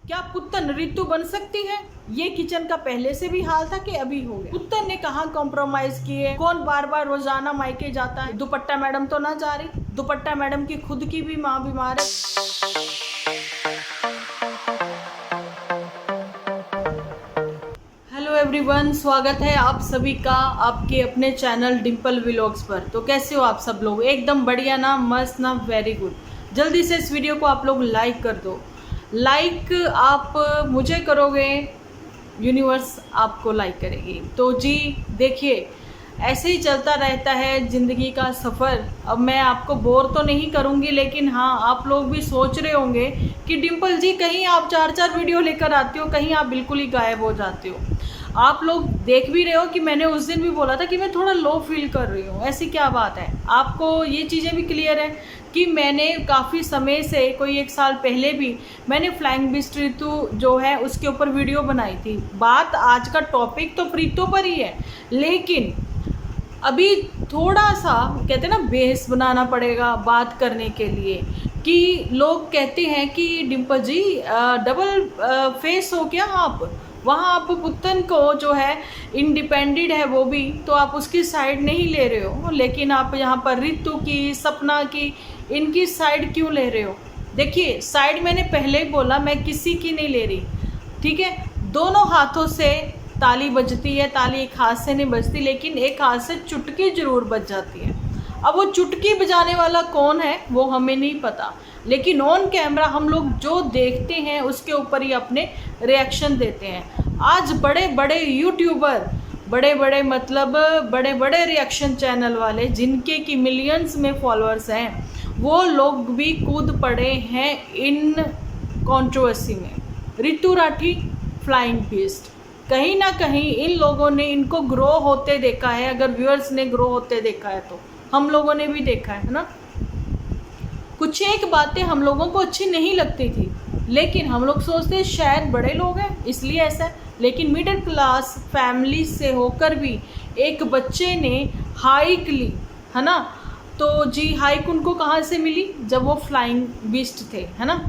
क्या पुत्तन ऋतु बन सकती है? ये किचन का पहले से भी हाल था कि अभी हो गया? पुत्तन ने कहाँ कॉम्प्रोमाइज किए? कौन बार बार रोजाना मायके जाता है? दुपट्टा मैडम तो ना जा रही, दुपट्टा मैडम की खुद की भी माँ बीमार है। हेलो एवरीवन, स्वागत है आप सभी का आपके अपने चैनल डिम्पल व्लॉग्स पर। तो कैसे हो आप सब लोग? एकदम बढ़िया ना, मस्त ना, वेरी गुड। जल्दी से इस वीडियो को आप लोग लाइक कर दो। लाइक आप मुझे करोगे, यूनिवर्स आपको लाइक करेगी। तो जी देखिए, ऐसे ही चलता रहता है ज़िंदगी का सफ़र। अब मैं आपको बोर तो नहीं करूँगी, लेकिन हाँ, आप लोग भी सोच रहे होंगे कि डिम्पल जी कहीं आप 4-4 वीडियो लेकर आते हो, कहीं आप बिल्कुल ही गायब हो जाते हो। आप लोग देख भी रहे हो कि मैंने उस दिन भी बोला था कि मैं थोड़ा लो फील कर रही हूँ। ऐसी क्या बात है? आपको ये चीज़ें भी क्लियर है कि मैंने काफ़ी समय से, कोई 1 साल पहले भी मैंने फ्लाइंग बिस्ट ऋतु जो है उसके ऊपर वीडियो बनाई थी। बात आज का टॉपिक तो प्रीतो पर ही है, लेकिन अभी थोड़ा सा कहते हैं ना, बेस बनाना पड़ेगा बात करने के लिए। कि लोग कहते हैं कि डिम्पल जी डबल फेस हो क्या आप? वहाँ आप पुत्तन को जो है इंडिपेंडेंट है वो भी, तो आप उसकी साइड नहीं ले रहे हो, लेकिन आप यहाँ पर ऋतु की, सपना की, इनकी साइड क्यों ले रहे हो? देखिए, साइड मैंने पहले ही बोला, मैं किसी की नहीं ले रही, ठीक है। दोनों हाथों से ताली बजती है, ताली एक हाथ से नहीं बजती, लेकिन एक हाथ से चुटकी जरूर बज जाती है। अब वो चुटकी बजाने वाला कौन है वो हमें नहीं पता, लेकिन ऑन कैमरा हम लोग जो देखते हैं उसके ऊपर ही अपने रिएक्शन देते हैं। आज बड़े बड़े यूट्यूबर, बड़े बड़े मतलब बड़े बड़े रिएक्शन चैनल वाले, जिनके की मिलियंस में फॉलोअर्स हैं, वो लोग भी कूद पड़े हैं इन कंट्रोवर्सी में। ऋतु राठी, फ्लाइंग बीस्ट, कहीं ना कहीं इन लोगों ने इनको ग्रो होते देखा है। अगर व्यूअर्स ने ग्रो होते देखा है तो हम लोगों ने भी देखा है ना। कुछ एक बातें हम लोगों को अच्छी नहीं लगती थी, लेकिन हम लोग सोचते हैं शायद बड़े लोग हैं इसलिए ऐसा है। लेकिन मिडिल क्लास फैमिली से होकर भी एक बच्चे ने हाइक ली, है ना। तो जी हाइक उनको कहाँ से मिली? जब वो फ्लाइंग बीस्ट थे, है ना।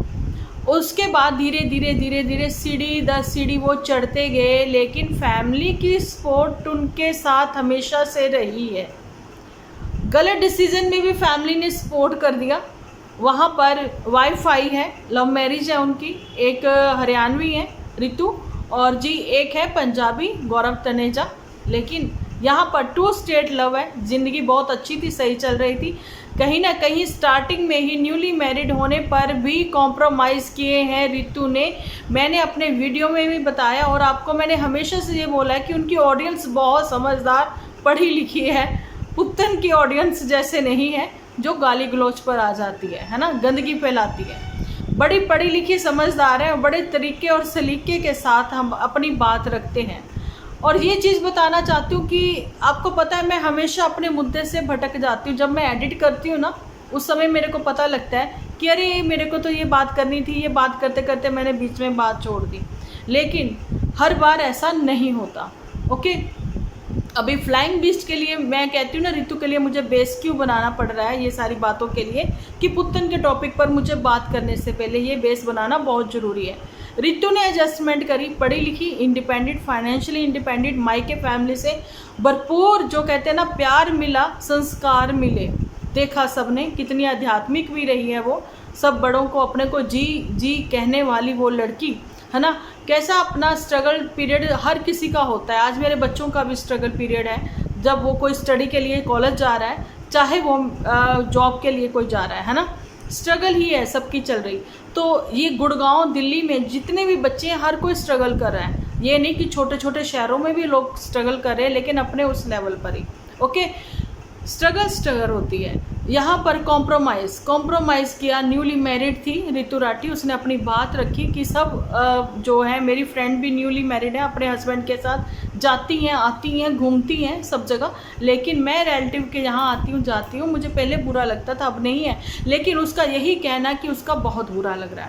उसके बाद धीरे धीरे धीरे धीरे सीढ़ी दर सीढ़ी वो चढ़ते गए, लेकिन फैमिली की सपोर्ट उनके साथ हमेशा से रही है। गलत डिसीजन में भी फैमिली ने सपोर्ट कर दिया। वहाँ पर वाईफाई है, लव मैरिज है उनकी, एक हरियाणवी है ऋतु, और जी एक है पंजाबी गौरव तनेजा। लेकिन यहाँ पर 2 स्टेट लव है। ज़िंदगी बहुत अच्छी थी, सही चल रही थी। कहीं ना कहीं स्टार्टिंग में ही न्यूली मैरिड होने पर भी कॉम्प्रोमाइज़ किए हैं ऋतु ने। मैंने अपने वीडियो में भी बताया, और आपको मैंने हमेशा से ये बोला है कि उनकी ऑडियंस बहुत समझदार, पढ़ी लिखी है। पुत्तन की ऑडियंस जैसे नहीं है जो गाली गलौज पर आ जाती है ना, गंदगी फैलाती है। बड़ी पढ़ी लिखी समझदार है, और बड़े तरीके और सलीके के साथ हम अपनी बात रखते हैं। और ये चीज़ बताना चाहती हूँ कि आपको पता है, मैं हमेशा अपने मुद्दे से भटक जाती हूँ। जब मैं एडिट करती हूँ ना, उस समय मेरे को पता लगता है कि अरे मेरे को तो ये बात करनी थी, ये बात करते करते मैंने बीच में बात छोड़ दी। लेकिन हर बार ऐसा नहीं होता, ओके। अभी फ्लाइंग बीस्ट के लिए मैं कहती हूँ ना, ऋतु के लिए मुझे बेस क्यों बनाना पड़ रहा है ये सारी बातों के लिए, कि पुत्तन के टॉपिक पर मुझे बात करने से पहले ये बेस बनाना बहुत ज़रूरी है। ऋतु ने एडजस्टमेंट करी, पढ़ी लिखी, इंडिपेंडेंट, फाइनेंशियली इंडिपेंडेंट, मायके फैमिली से भरपूर, जो कहते हैं ना, प्यार मिला, संस्कार मिले। देखा सबने, कितनी आध्यात्मिक भी रही है वो। सब बड़ों को अपने को जी जी कहने वाली वो लड़की, है ना। कैसा अपना स्ट्रगल पीरियड हर किसी का होता है। आज मेरे बच्चों का भी स्ट्रगल पीरियड है, जब वो कोई स्टडी के लिए कॉलेज जा रहा है, चाहे वो जॉब के लिए कोई जा रहा है ना। स्ट्रगल ही है सबकी चल रही। तो ये गुड़गांव, दिल्ली में जितने भी बच्चे हैं, हर कोई स्ट्रगल कर रहा है। ये नहीं कि छोटे छोटे शहरों में भी लोग स्ट्रगल कर रहे हैं, लेकिन अपने उस लेवल पर ही, ओके। स्ट्रगल होती है। यहाँ पर कॉम्प्रोमाइज़ किया। न्यूली मैरिड थी ऋतु राठी, उसने अपनी बात रखी कि सब जो है, मेरी फ्रेंड भी न्यूली मैरिड है, अपने हस्बैंड के साथ जाती हैं, आती हैं, घूमती हैं सब जगह, लेकिन मैं रिलेटिव के यहाँ आती हूँ, जाती हूँ, मुझे पहले बुरा लगता था, अब नहीं है। लेकिन उसका यही कहना कि उसका बहुत बुरा लग रहा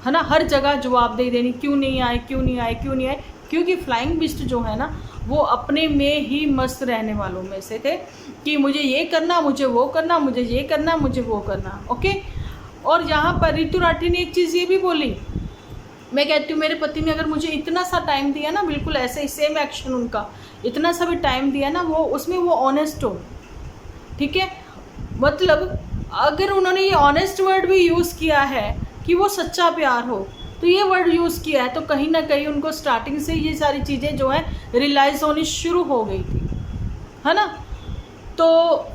है ना। हर जगह जवाब दे देनी, क्यों नहीं आए, क्यों नहीं आए, क्यों नहीं आए। क्योंकि फ्लाइंग बिस्ट जो है ना, वो अपने में ही मस्त रहने वालों में से थे कि मुझे ये करना, मुझे वो करना, मुझे ये करना, मुझे वो करना, ओके। और यहाँ पर ऋतु राठी ने एक चीज़ ये भी बोली, मैं कहती हूँ मेरे पति ने अगर मुझे इतना सा टाइम दिया ना, बिल्कुल ऐसे ही सेम एक्शन उनका, इतना सा भी टाइम दिया ना, वो उसमें वो ऑनेस्ट हो, ठीक है। मतलब अगर उन्होंने ये ऑनेस्ट वर्ड भी यूज़ किया है कि वो सच्चा प्यार हो, तो ये वर्ड यूज़ किया है, तो कहीं ना कहीं उनको स्टार्टिंग से ये सारी चीज़ें जो है रियलाइज़ होनी शुरू हो गई थी, है ना। तो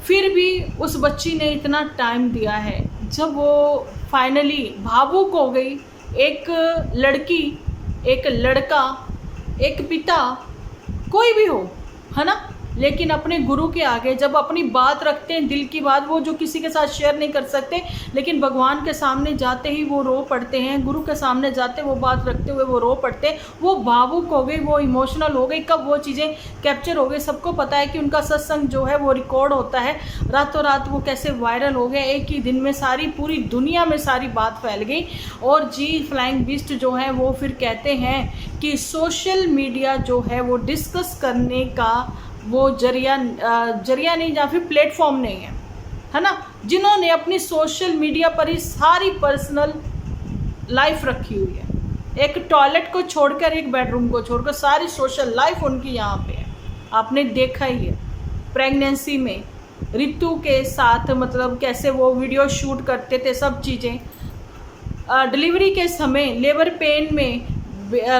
फिर भी उस बच्ची ने इतना टाइम दिया है, जब वो फाइनली भावुक हो गई, एक लड़की, एक लड़का, एक पिता, कोई भी हो, है ना, लेकिन अपने गुरु के आगे जब अपनी बात रखते हैं, दिल की बात, वो जो किसी के साथ शेयर नहीं कर सकते, लेकिन भगवान के सामने जाते ही वो रो पड़ते हैं, गुरु के सामने जाते वो बात रखते हुए वो रो पड़ते हैं, वो भावुक हो गई, वो इमोशनल हो गई। कब वो चीज़ें कैप्चर हो गई, सबको पता है कि उनका सत्संग जो है वो रिकॉर्ड होता है, रातों रात वो कैसे वायरल हो गया, एक ही दिन में सारी पूरी दुनिया में सारी बात फैल गई। और जी फ्लाइंग बीस्ट जो है वो फिर कहते हैं कि सोशल मीडिया जो है वो डिस्कस करने का वो जरिया नहीं, या फिर प्लेटफॉर्म नहीं है ना। जिन्होंने अपनी सोशल मीडिया पर ही सारी पर्सनल लाइफ रखी हुई है, एक टॉयलेट को छोड़कर, एक बेडरूम को छोड़कर सारी सोशल लाइफ उनकी यहाँ पे है। आपने देखा ही है प्रेगनेंसी में ऋतु के साथ, मतलब कैसे वो वीडियो शूट करते थे, सब चीज़ें। डिलीवरी के समय लेबर पेन में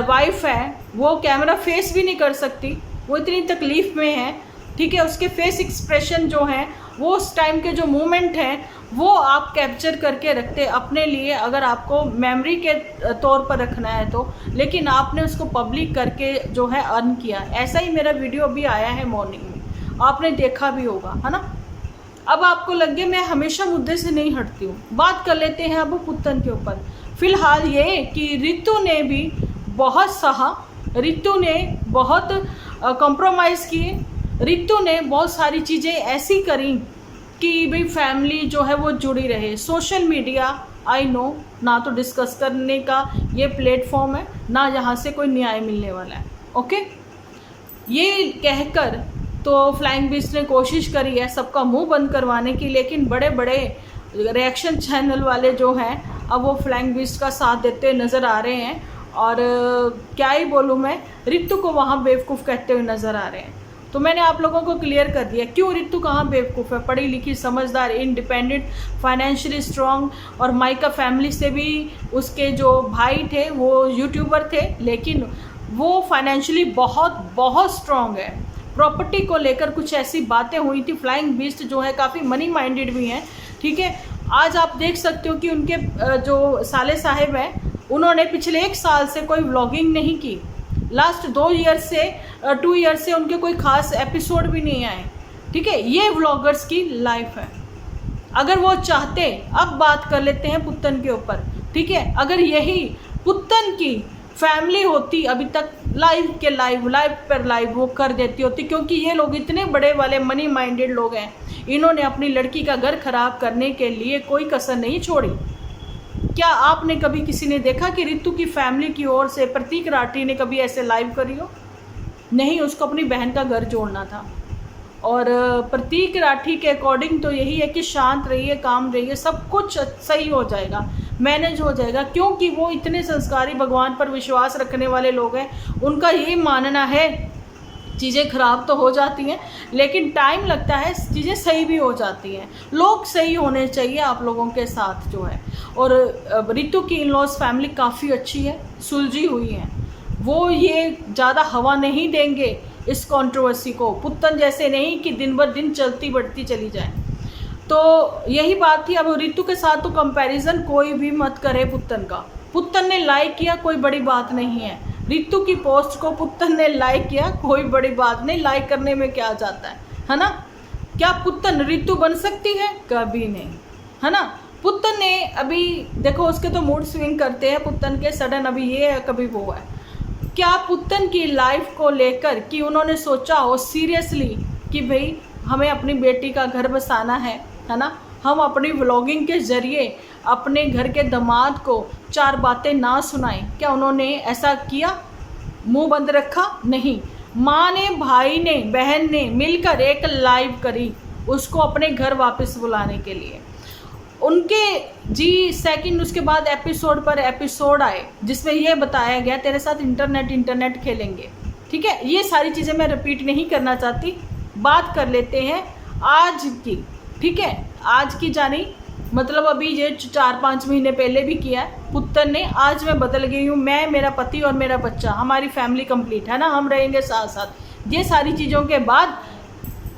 वाइफ है, वो कैमरा फेस भी नहीं कर सकती, वो इतनी तकलीफ़ में है, ठीक है। उसके फेस एक्सप्रेशन जो हैं, वो उस टाइम के जो मोमेंट हैं, वो आप कैप्चर करके रखते अपने लिए, अगर आपको मेमोरी के तौर पर रखना है तो, लेकिन आपने उसको पब्लिक करके जो है अर्न किया। ऐसा ही मेरा वीडियो अभी आया है मॉर्निंग में, आपने देखा भी होगा, है ना। अब आपको लगे मैं हमेशा मुद्दे से नहीं हटती हूँ, बात कर लेते हैं अब पुत्तन के ऊपर। फिलहाल ये कि ऋतु ने भी बहुत सहा, ऋतु ने बहुत कॉम्प्रोमाइज़ किए, ऋतु ने बहुत सारी चीज़ें ऐसी करी कि भाई फैमिली जो है वो जुड़ी रहे। सोशल मीडिया आई नो ना तो डिस्कस करने का ये प्लेटफॉर्म है, ना यहाँ से कोई न्याय मिलने वाला है, ओके। ये कहकर तो फ्लाइंग बीस्ट ने कोशिश करी है सबका मुंह बंद करवाने की, लेकिन बड़े बड़े रिएक्शन चैनल वाले जो हैं अब वो फ्लाइंग बीस्ट का साथ देते नज़र आ रहे हैं। और क्या ही बोलूँ मैं, ऋतु को वहाँ बेवकूफ़ कहते हुए नज़र आ रहे हैं। तो मैंने आप लोगों को क्लियर कर दिया क्यों ऋतु कहाँ बेवकूफ़ है। पढ़ी लिखी, समझदार, इंडिपेंडेंट, फाइनेंशियली स्ट्रॉन्ग, और माइका फैमिली से भी उसके जो भाई थे वो यूट्यूबर थे, लेकिन वो फाइनेंशियली बहुत बहुत स्ट्रॉन्ग है। प्रॉपर्टी को लेकर कुछ ऐसी बातें हुई थी, फ्लाइंग बीस्ट जो है काफ़ी मनी माइंडेड भी हैं, ठीक है। आज आप देख सकते हो कि उनके जो साले साहिब हैं, उन्होंने पिछले 1 साल से कोई व्लॉगिंग नहीं की, लास्ट 2 ईयर से उनके कोई खास एपिसोड भी नहीं आए, ठीक है। ये व्लॉगर्स की लाइफ है। अगर वो चाहते, अब बात कर लेते हैं पुत्तन के ऊपर, ठीक है। अगर यही पुत्तन की फैमिली होती, अभी तक लाइव पर लाइव वो कर देती होती, क्योंकि ये लोग इतने बड़े वाले मनी माइंडेड लोग हैं, इन्होंने अपनी लड़की का घर खराब करने के लिए कोई कसर नहीं छोड़ी। क्या आपने कभी किसी ने देखा कि ऋतु की फैमिली की ओर से प्रतीक राठी ने कभी ऐसे लाइव करी हो? नहीं, उसको अपनी बहन का घर जोड़ना था। और प्रतीक राठी के अकॉर्डिंग तो यही है कि शांत रहिए, काम रहिए, सब कुछ सही हो जाएगा, मैनेज हो जाएगा, क्योंकि वो इतने संस्कारी, भगवान पर विश्वास रखने वाले लोग हैं। उनका यही मानना है चीज़ें ख़राब तो हो जाती हैं, लेकिन टाइम लगता है, चीज़ें सही भी हो जाती हैं। लोग सही होने चाहिए आप लोगों के साथ जो है। और ऋतु की इन लॉज फैमिली काफ़ी अच्छी है, सुलझी हुई है, वो ये ज़्यादा हवा नहीं देंगे इस कंट्रोवर्सी को, पुत्तन जैसे नहीं कि दिन ब दिन चलती बढ़ती चली जाए। तो यही बात थी। अब ऋतु के साथ तो कंपैरिजन कोई भी मत करे पुत्तन का। पुत्तन ने लाइक किया, कोई बड़ी बात नहीं है। ऋतु की पोस्ट को पुत्तन ने लाइक किया, कोई बड़ी बात नहीं, लाइक करने में क्या जाता है ना। क्या पुत्तन ऋतु बन सकती है? कभी नहीं, है ना। पुत्तन ने अभी देखो, उसके तो मूड स्विंग करते हैं पुत्तन के, सडन अभी ये है कभी वो है। क्या पुत्तन की लाइफ को लेकर कि उन्होंने सोचा हो सीरियसली कि भाई हमें अपनी बेटी का घर बसाना है ना, हम अपनी व्लॉगिंग के ज़रिए अपने घर के दामाद को 4 बातें ना सुनाएं? क्या उन्होंने ऐसा किया? मुंह बंद रखा? नहीं। माँ ने, भाई ने, बहन ने मिलकर एक लाइव करी उसको अपने घर वापस बुलाने के लिए। उनके जी सेकंड उसके बाद एपिसोड पर एपिसोड आए जिसमें ये बताया गया तेरे साथ इंटरनेट खेलेंगे। ठीक है, ये सारी चीज़ें मैं रिपीट नहीं करना चाहती। बात कर लेते हैं आज की। ठीक है, आज की जानी मतलब अभी ये 4-5 महीने पहले भी किया है पुत्तन ने। आज मैं बदल गई हूँ, मैं, मेरा पति और मेरा बच्चा, हमारी फैमिली कंप्लीट है ना, हम रहेंगे साथ साथ। ये सारी चीज़ों के बाद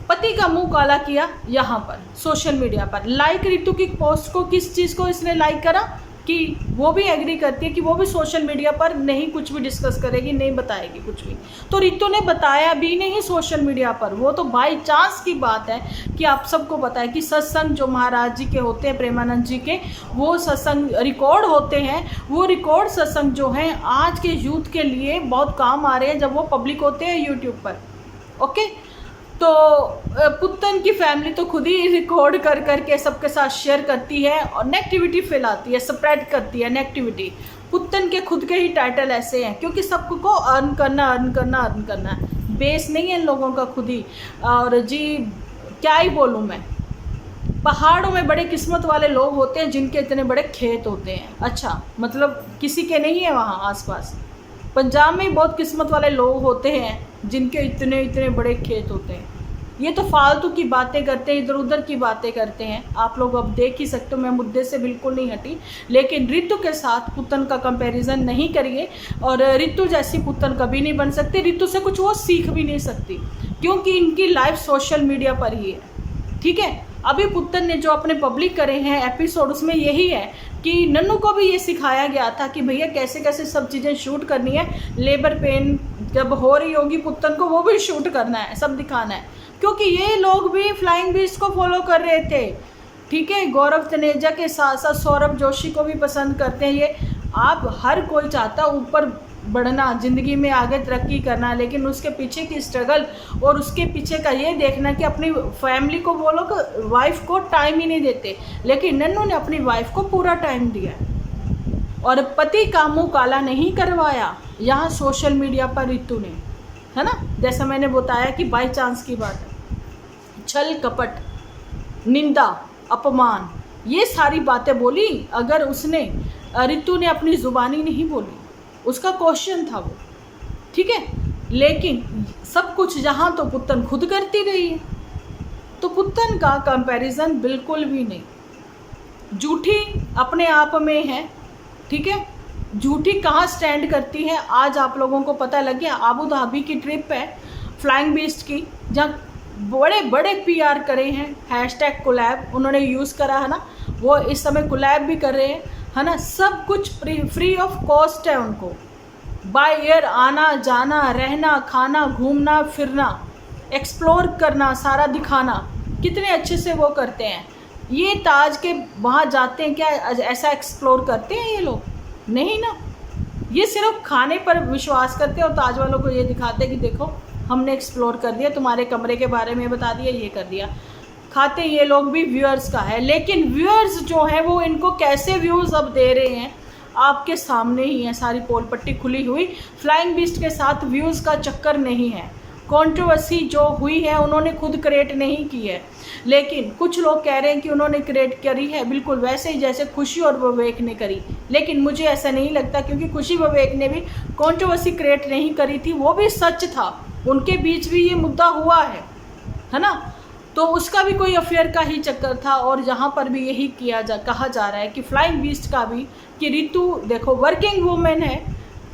पति का मुंह काला किया यहाँ पर सोशल मीडिया पर। लाइक रितु की पोस्ट को, किस चीज़ को इसने लाइक करा कि वो भी एग्री करती है कि वो भी सोशल मीडिया पर नहीं कुछ भी डिस्कस करेगी, नहीं बताएगी कुछ भी। तो रितु ने बताया भी नहीं सोशल मीडिया पर, वो तो बाई चांस की बात है कि आप सबको पता है कि सत्संग जो महाराज जी के होते हैं, प्रेमानंद जी के, वो सत्संग रिकॉर्ड होते हैं। वो रिकॉर्ड सत्संग जो हैं आज के यूथ के लिए बहुत काम आ रहे हैं जब वो पब्लिक होते हैं यूट्यूब पर। ओके, तो पुत्तन की फैमिली तो खुद ही रिकॉर्ड कर करके सबके साथ शेयर करती है और नेगेटिविटी फैलाती है, स्प्रेड करती है नेगेटिविटी। पुत्तन के खुद के ही टाइटल ऐसे हैं क्योंकि सबको अर्न करना है, बेस नहीं है इन लोगों का खुद ही। और जी क्या ही बोलूँ मैं, पहाड़ों में बड़े किस्मत वाले लोग होते हैं जिनके इतने बड़े खेत होते हैं। अच्छा, मतलब किसी के नहीं है वहाँ आसपास। पंजाब में बहुत किस्मत वाले लोग होते हैं जिनके इतने इतने बड़े खेत होते हैं। ये तो फालतू की बातें करते हैं, इधर उधर की बातें करते हैं। आप लोग अब देख ही सकते हो, मैं मुद्दे से बिल्कुल नहीं हटी। लेकिन ऋतु के साथ पुत्तन का कंपैरिजन नहीं करिए, और ऋतु जैसी पुत्तन कभी नहीं बन सकती। ऋतु से कुछ वो सीख भी नहीं सकती क्योंकि इनकी लाइफ सोशल मीडिया पर ही है। ठीक है, अभी पुत्तन ने जो अपने पब्लिक करे हैं एपिसोड, उसमें यही है कि नन्नू को भी ये सिखाया गया था कि भैया कैसे कैसे सब चीज़ें शूट करनी है। लेबर पेन जब हो रही होगी पुत्तन को, वो भी शूट करना है, सब दिखाना है, क्योंकि ये लोग भी फ्लाइंग बीस्ट को फॉलो कर रहे थे। ठीक है, गौरव तनेजा के साथ साथ सौरभ जोशी को भी पसंद करते हैं ये। आप हर कोई चाहता है ऊपर बढ़ना, ज़िंदगी में आगे तरक्की करना, लेकिन उसके पीछे की स्ट्रगल और उसके पीछे का ये देखना कि अपनी फैमिली को, वो लोग वाइफ को टाइम ही नहीं देते। लेकिन नन्नू ने अपनी वाइफ को पूरा टाइम दिया और पति का मुंह काला नहीं करवाया यहाँ सोशल मीडिया पर ऋतु ने, है ना। जैसा मैंने बताया कि बाई चांस की बात है। छल कपट, निंदा, अपमान, ये सारी बातें बोली। अगर उसने, ऋतु ने अपनी ज़ुबानी नहीं बोली, उसका क्वेश्चन था वो। ठीक है, लेकिन सब कुछ यहाँ तो पुत्तन खुद करती रही है। तो पुत्तन का कंपैरिजन बिल्कुल भी नहीं। झूठी अपने आप में है। ठीक है, झूठी कहाँ स्टैंड करती है आज आप लोगों को पता लग गया। आबू धाबी की ट्रिप है फ्लाइंग बीस्ट की, जहाँ बड़े बड़े PR करे हैं, हैशटैग कोलैब उन्होंने यूज़ करा है ना, वो इस समय कोलैब भी कर रहे हैं, है ना। सब कुछ फ्री ऑफ कॉस्ट है उनको। बाय एयर आना जाना, रहना, खाना, घूमना फिरना, एक्सप्लोर करना, सारा दिखाना, कितने अच्छे से वो करते हैं। ये ताज के वहाँ जाते हैं क्या ऐसा एक्सप्लोर करते हैं ये लोग? नहीं ना, ये सिर्फ खाने पर विश्वास करते हैं और ताज वालों को ये दिखाते हैं कि देखो हमने एक्सप्लोर कर दिया, तुम्हारे कमरे के बारे में बता दिया, ये कर दिया। खाते ये लोग भी व्यूअर्स का है, लेकिन व्यूअर्स जो है वो इनको कैसे व्यूज़ अब दे रहे हैं आपके सामने ही है। सारी पोल पट्टी खुली हुई। फ्लाइंग बीस्ट के साथ व्यूज़ का चक्कर नहीं है। कंट्रोवर्सी जो हुई है उन्होंने खुद क्रिएट नहीं की है, लेकिन कुछ लोग कह रहे हैं कि उन्होंने क्रिएट करी है, बिल्कुल वैसे ही जैसे खुशी और विवेक ने करी। लेकिन मुझे ऐसा नहीं लगता, क्योंकि खुशी विवेक ने भी कंट्रोवर्सी क्रिएट नहीं करी थी, वो भी सच था, उनके बीच भी ये मुद्दा हुआ है ना। तो उसका भी कोई अफेयर का ही चक्कर था, और यहाँ पर भी यही कहा जा रहा है कि फ्लाइंग बीस्ट का भी, कि ऋतु देखो वर्किंग वूमेन है,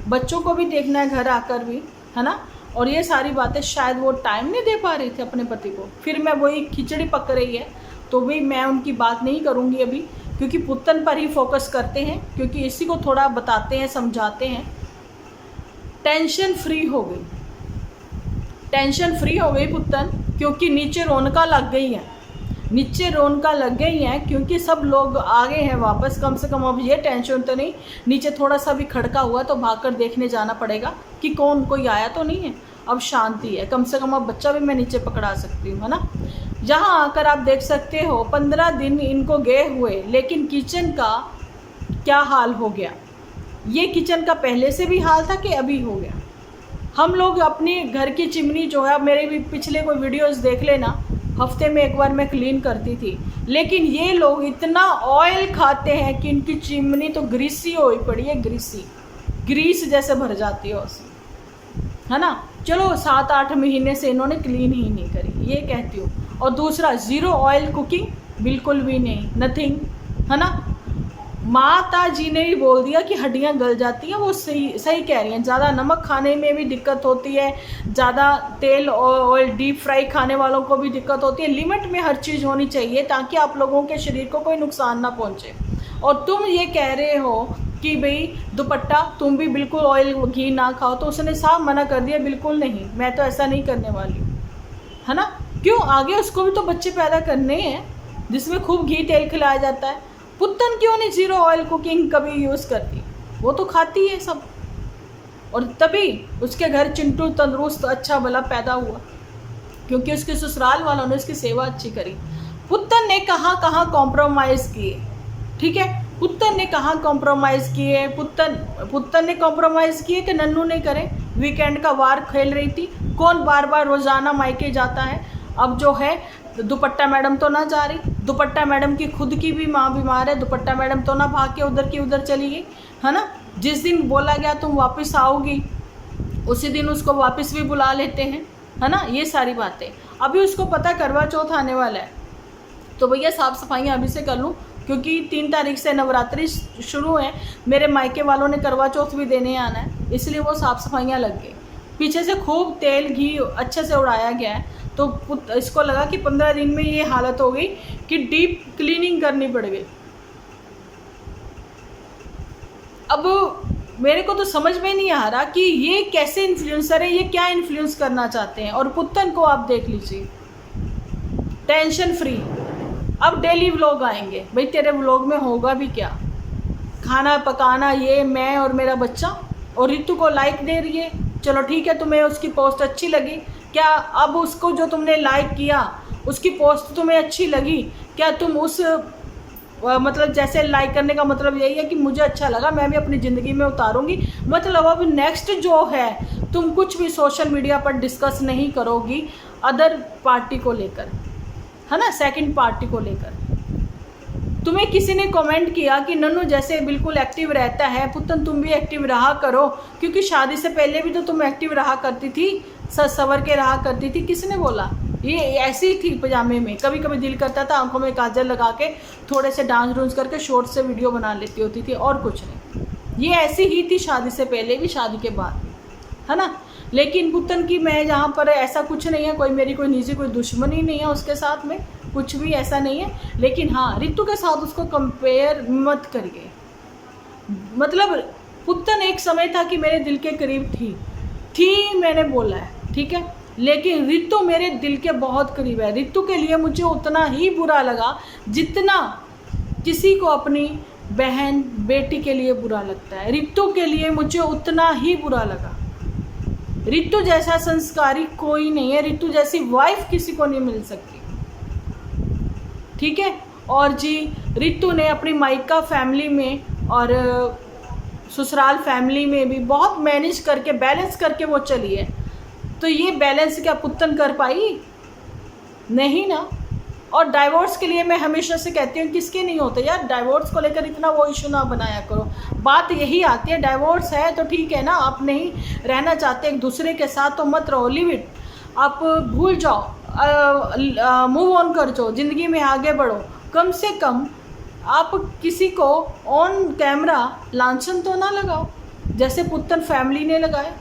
बच्चों को भी देखना है घर आकर भी, है ना। और ये सारी बातें शायद वो टाइम नहीं दे पा रही थी अपने पति को। फिर मैं वही खिचड़ी पक रही है, तो भी मैं उनकी बात नहीं करूँगी अभी, क्योंकि पुत्तन पर ही फोकस करते हैं, क्योंकि इसी को थोड़ा बताते हैं, समझाते हैं। टेंशन फ्री हो गई, टेंशन फ्री हो गई पुत्तन, क्योंकि नीचे रौनका लग गई है, नीचे रौनका लग गई हैं, क्योंकि सब लोग आ गए हैं वापस। कम से कम अब ये टेंशन तो नहीं, नीचे थोड़ा सा भी खड़का हुआ तो भागकर देखने जाना पड़ेगा कि कौन, कोई आया तो नहीं है। अब शांति है, कम से कम अब बच्चा भी मैं नीचे पकड़ा सकती हूँ, है ना। यहाँ आकर आप देख सकते हो 15 दिन इनको गए हुए, लेकिन किचन का क्या हाल हो गया। ये किचन का पहले से भी हाल था कि अभी हो गया। हम लोग अपनी घर की चिमनी जो है, मेरे भी पिछले कोई वीडियोस देख लेना, हफ्ते में एक बार मैं क्लीन करती थी, लेकिन ये लोग इतना ऑयल खाते हैं कि इनकी चिमनी तो ग्रीसी हुई पड़ी है, ग्रीस जैसे भर जाती है उसमें, है ना। चलो 7-8 महीने से इन्होंने क्लीन ही नहीं करी, ये कहती हूँ। और दूसरा, ज़ीरो ऑयल कुकिंग, बिल्कुल भी नहीं, नथिंग, है ना। माता जी ने भी बोल दिया कि हड्डियां गल जाती हैं, वो सही कह रही हैं। ज़्यादा नमक खाने में भी दिक्कत होती है, ज़्यादा तेल और डीप फ्राई खाने वालों को भी दिक्कत होती है। लिमिट में हर चीज़ होनी चाहिए ताकि आप लोगों के शरीर को कोई नुकसान ना पहुँचे। और तुम ये कह रहे हो कि भाई दुपट्टा तुम भी बिल्कुल ऑयल घी ना खाओ, तो उसने साफ मना कर दिया, बिल्कुल नहीं, मैं तो ऐसा नहीं करने वाली हूँ, है ना। क्यों, आगे उसको भी तो बच्चे पैदा करने हैं जिसमें खूब घी तेल खिलाया जाता है। पुत्तन क्यों नहीं ज़ीरो ऑयल कुकिंग कभी यूज़ करती, वो तो खाती है सब, और तभी उसके घर चिंटू तंदुरुस्त अच्छा भला पैदा हुआ, क्योंकि उसके ससुराल वालों ने उसकी सेवा अच्छी करी। पुत्तन ने कहाँ कॉम्प्रोमाइज़ किए, ठीक है, पुत्तन ने कहाँ कॉम्प्रोमाइज़ किए, पुत्तन ने कॉम्प्रोमाइज़ किए कि नन्नू ने करे। वीकेंड का वार खेल रही थी, कौन बार बार रोज़ाना मायके जाता है। अब जो है दुपट्टा मैडम तो ना जा रही, दुपट्टा मैडम की खुद की भी माँ बीमार है, दुपट्टा मैडम तो ना भाग के उधर की उधर चली गई, है ना। जिस दिन बोला गया तुम वापस आओगी, उसी दिन उसको वापस भी बुला लेते हैं, है ना। ये सारी बातें, अभी उसको पता करवा चौथ आने वाला है, तो भैया साफ़ सफाइयाँ अभी से कर लूँ, क्योंकि 3 तारीख से नवरात्रि शुरू है। मेरे मायके वालों ने करवा चौथ भी देने आना है, इसलिए वो साफ़ सफाइयाँ लग गई। पीछे से खूब तेल घी अच्छे से उड़ाया गया है, तो इसको लगा कि 15 दिन में ये हालत हो गई कि डीप क्लीनिंग करनी पड़ गई। अब मेरे को तो समझ में नहीं आ रहा कि ये कैसे इन्फ्लुएंसर है, ये क्या इन्फ्लुएंस करना चाहते हैं। और पुत्तन को आप देख लीजिए, टेंशन फ्री, अब डेली व्लॉग आएंगे। भाई तेरे व्लॉग में होगा भी क्या, खाना पकाना, ये मैं और मेरा बच्चा। और रितु को लाइक दे रही है, चलो ठीक है, तुम्हें उसकी पोस्ट अच्छी लगी क्या, अब उसको जो तुमने लाइक किया उसकी पोस्ट तुम्हें अच्छी लगी क्या, तुम उस मतलब जैसे लाइक करने का मतलब यही है कि मुझे अच्छा लगा, मैं भी अपनी ज़िंदगी में उतारूंगी। मतलब अब नेक्स्ट जो है, तुम कुछ भी सोशल मीडिया पर डिस्कस नहीं करोगी अदर पार्टी को लेकर, है ना, सेकंड पार्टी को लेकर। तुम्हें किसी ने कमेंट किया कि नन्नू जैसे बिल्कुल एक्टिव रहता है, पुत्तन तुम भी एक्टिव रहा करो, क्योंकि शादी से पहले भी तो तुम एक्टिव रहा करती थी, सज सवर के रहा करती थी। किसने बोला, ये ऐसी ही थी पजामे में, कभी कभी दिल करता था आंखों में काजल लगा के थोड़े से डांस डूंस करके शॉर्ट से वीडियो बना लेती होती थी, और कुछ नहीं। ये ऐसी ही थी शादी से पहले भी, शादी के बाद, है ना। लेकिन पुत्तन की मैं जहाँ पर ऐसा कुछ नहीं है, कोई मेरी कोई निजी कोई दुश्मनी नहीं है उसके साथ में, कुछ भी ऐसा नहीं है। लेकिन हाँ, रितु के साथ उसको कंपेयर मत करिए। मतलब पुत्तन एक समय था कि मेरे दिल के करीब थी मैंने बोला है, ठीक है, लेकिन रितु मेरे दिल के बहुत करीब है। रितु के लिए मुझे उतना ही बुरा लगा जितना किसी को अपनी बहन बेटी के लिए बुरा लगता है, रितु के लिए मुझे उतना ही बुरा लगा। रितु जैसा संस्कारी कोई नहीं है, रितु जैसी वाइफ किसी को नहीं मिल सकती, ठीक है। और जी, रितु ने अपनी मायका फैमिली में और ससुराल फैमिली में भी बहुत मैनेज करके, बैलेंस करके वो चली है, तो ये बैलेंस क्या पुत्तन कर पाई? नहीं ना। और डाइवोर्स के लिए मैं हमेशा से कहती हूँ, किसके नहीं होते यार, डाइवोर्स को लेकर इतना वो इशू ना बनाया करो। बात यही आती है, डाइवोर्स है तो ठीक है ना, आप नहीं रहना चाहते एक दूसरे के साथ तो मत रहो, लिव इट, आप भूल जाओ, मूव ऑन कर जाओ, ज़िंदगी में आगे बढ़ो। कम से कम आप किसी को ऑन कैमरा लांछन तो ना लगाओ जैसे पुत्तन फैमिली ने लगाए।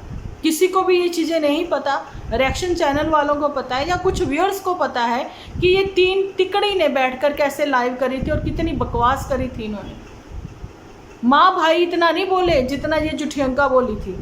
किसी को भी ये चीज़ें नहीं पता, रिएक्शन चैनल वालों को पता है या कुछ व्यूअर्स को पता है कि ये 3 टिकड़ी ने बैठकर कैसे लाइव करी थी और कितनी बकवास करी थी इन्होंने। माँ भाई इतना नहीं बोले जितना ये जुठियंका बोली थी।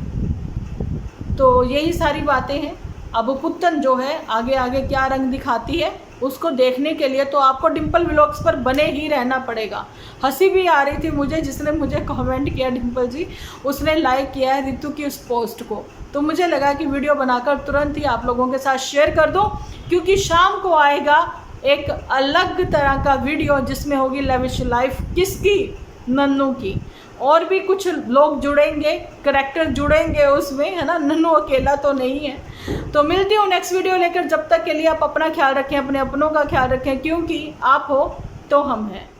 तो यही सारी बातें हैं। अब पुत्तन जो है आगे आगे क्या रंग दिखाती है उसको देखने के लिए तो आपको डिम्पल व्लॉग्स पर बने ही रहना पड़ेगा। हंसी भी आ रही थी मुझे, जिसने मुझे कमेंट किया डिम्पल जी, उसने लाइक किया है रितु की उस पोस्ट को, तो मुझे लगा कि वीडियो बनाकर तुरंत ही आप लोगों के साथ शेयर कर दूं, क्योंकि शाम को आएगा एक अलग तरह का वीडियो जिसमें होगी लविश लाइफ किसकी, नन्नू की। और भी कुछ लोग जुड़ेंगे, करैक्टर जुड़ेंगे उसमें, है ना, नन्नू अकेला तो नहीं है। तो मिलती हूँ नेक्स्ट वीडियो लेकर, जब तक के लिए आप अपना ख्याल रखें, अपने अपनों का ख्याल रखें, क्योंकि आप हो तो हम हैं।